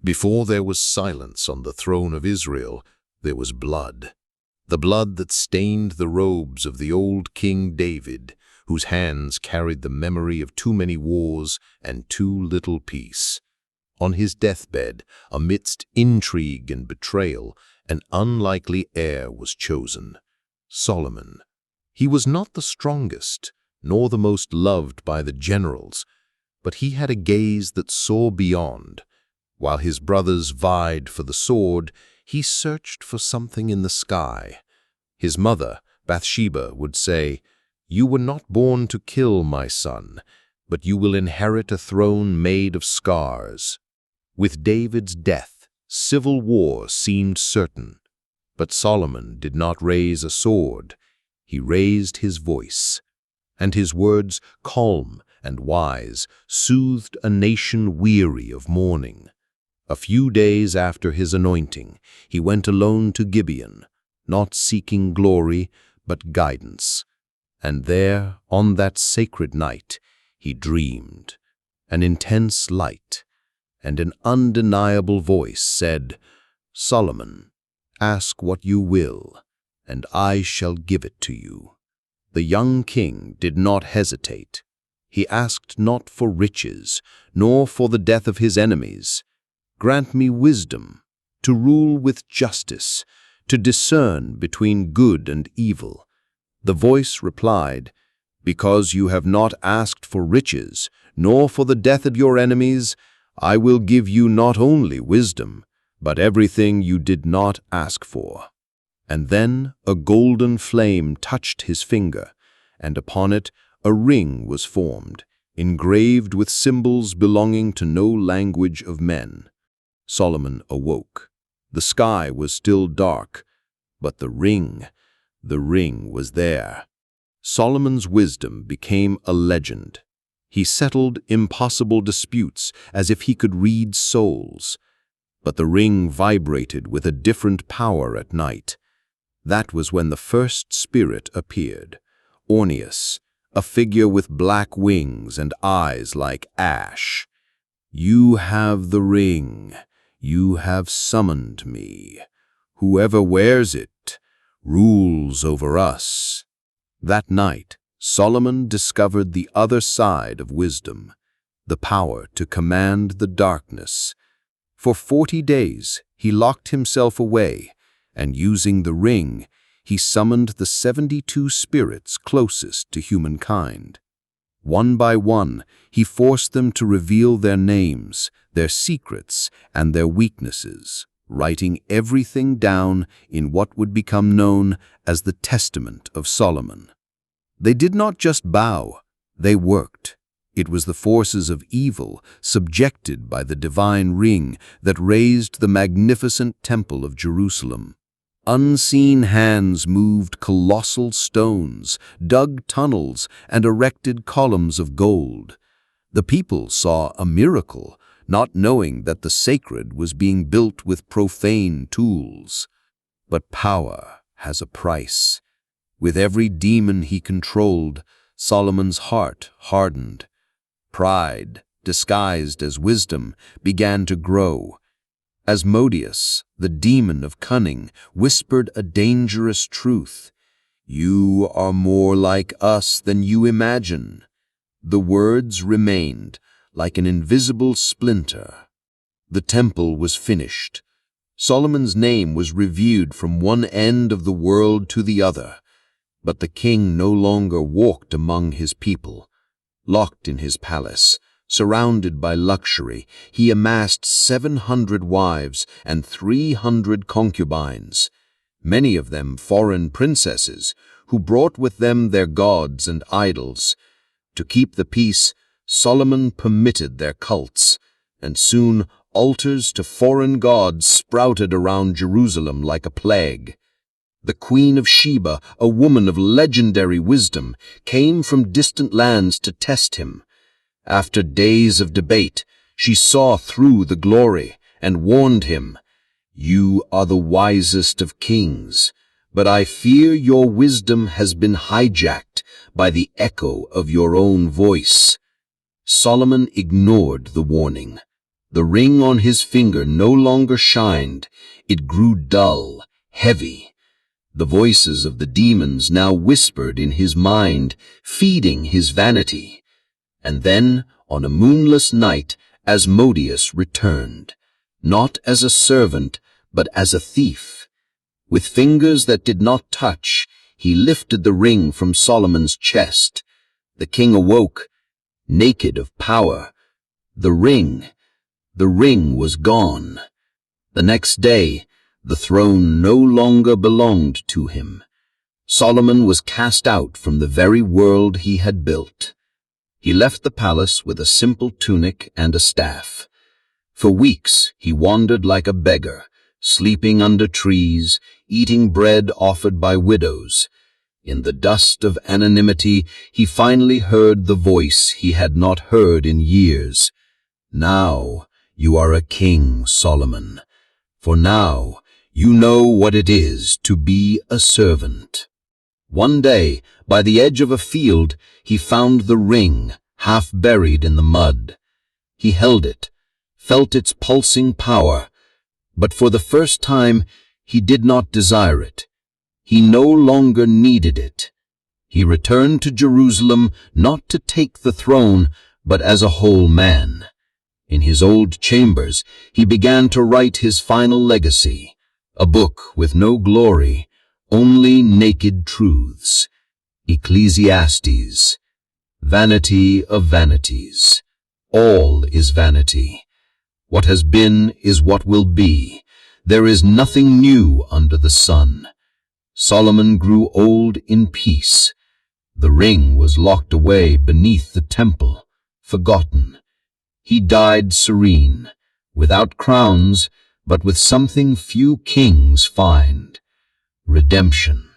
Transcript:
Before there was silence on the throne of Israel, there was blood. The blood that stained the robes of the old King David, whose hands carried the memory of too many wars and too little peace. On his deathbed, amidst intrigue and betrayal, an unlikely heir was chosen: Solomon. He was not the strongest, nor the most loved by the generals, but he had a gaze that saw beyond. While his brothers vied for the sword, he searched for something in the sky. His mother, Bathsheba, would say, "You were not born to kill, my son, but you will inherit a throne made of scars." With David's death, civil war seemed certain. But Solomon did not raise a sword. He raised his voice. And his words, calm and wise, soothed a nation weary of mourning. A few days after his anointing, he went alone to Gibeon, not seeking glory, but guidance. And there, on that sacred night, he dreamed. An intense light and an undeniable voice said, "Solomon, ask what you will, and I shall give it to you." The young king did not hesitate. He asked not for riches, nor for the death of his enemies. "Grant me wisdom, to rule with justice, to discern between good and evil." The voice replied, "Because you have not asked for riches, nor for the death of your enemies, I will give you not only wisdom, but everything you did not ask for." And then a golden flame touched his finger, and upon it a ring was formed, engraved with symbols belonging to no language of men. Solomon awoke. The sky was still dark, but the ring was there. Solomon's wisdom became a legend. He settled impossible disputes as if he could read souls. But the ring vibrated with a different power at night. That was when the first spirit appeared, Orneus, a figure with black wings and eyes like ash. "You have the ring. You have summoned me. Whoever wears it rules over us." That night, Solomon discovered the other side of wisdom, the power to command the darkness. For 40 days, he locked himself away, and using the ring, he summoned the 72 spirits closest to humankind. One by one, he forced them to reveal their names, their secrets, and their weaknesses, writing everything down in what would become known as the Testament of Solomon. They did not just bow, they worked. It was the forces of evil, subjected by the divine ring, that raised the magnificent Temple of Jerusalem. Unseen hands moved colossal stones, dug tunnels, and erected columns of gold. The people saw a miracle, not knowing that the sacred was being built with profane tools. But power has a price. With every demon he controlled, Solomon's heart hardened. Pride, disguised as wisdom, began to grow. Asmodeus, the demon of cunning, whispered a dangerous truth. "You are more like us than you imagine." The words remained, like an invisible splinter. The temple was finished. Solomon's name was revered from one end of the world to the other. But the king no longer walked among his people. Locked in his palace, surrounded by luxury, he amassed 700 wives and 300 concubines, many of them foreign princesses, who brought with them their gods and idols. To keep the peace, Solomon permitted their cults, and soon altars to foreign gods sprouted around Jerusalem like a plague. The Queen of Sheba, a woman of legendary wisdom, came from distant lands to test him. After days of debate, she saw through the glory and warned him, "You are the wisest of kings, but I fear your wisdom has been hijacked by the echo of your own voice." Solomon ignored the warning. The ring on his finger no longer shined. It grew dull, heavy. The voices of the demons now whispered in his mind, feeding his vanity. And then, on a moonless night, Asmodeus returned, not as a servant, but as a thief. With fingers that did not touch, he lifted the ring from Solomon's chest. The king awoke, naked of power. The ring was gone. The next day, the throne no longer belonged to him. Solomon was cast out from the very world he had built. He left the palace with a simple tunic and a staff. For weeks he wandered like a beggar, sleeping under trees, eating bread offered by widows. In the dust of anonymity, he finally heard the voice he had not heard in years. Now you are a king, Solomon, for now you know what it is to be a servant. One day, by the edge of a field, he found the ring, half buried in the mud. He held it, felt its pulsing power, but for the first time he did not desire it. He no longer needed it. He returned to Jerusalem not to take the throne, but as a whole man. In his old chambers, he began to write his final legacy, a book with no glory, only naked truths. Ecclesiastes, vanity of vanities. All is vanity. What has been is what will be. There is nothing new under the sun. Solomon grew old in peace. The ring was locked away beneath the temple, forgotten. He died serene, without crowns, but with something few kings find: redemption.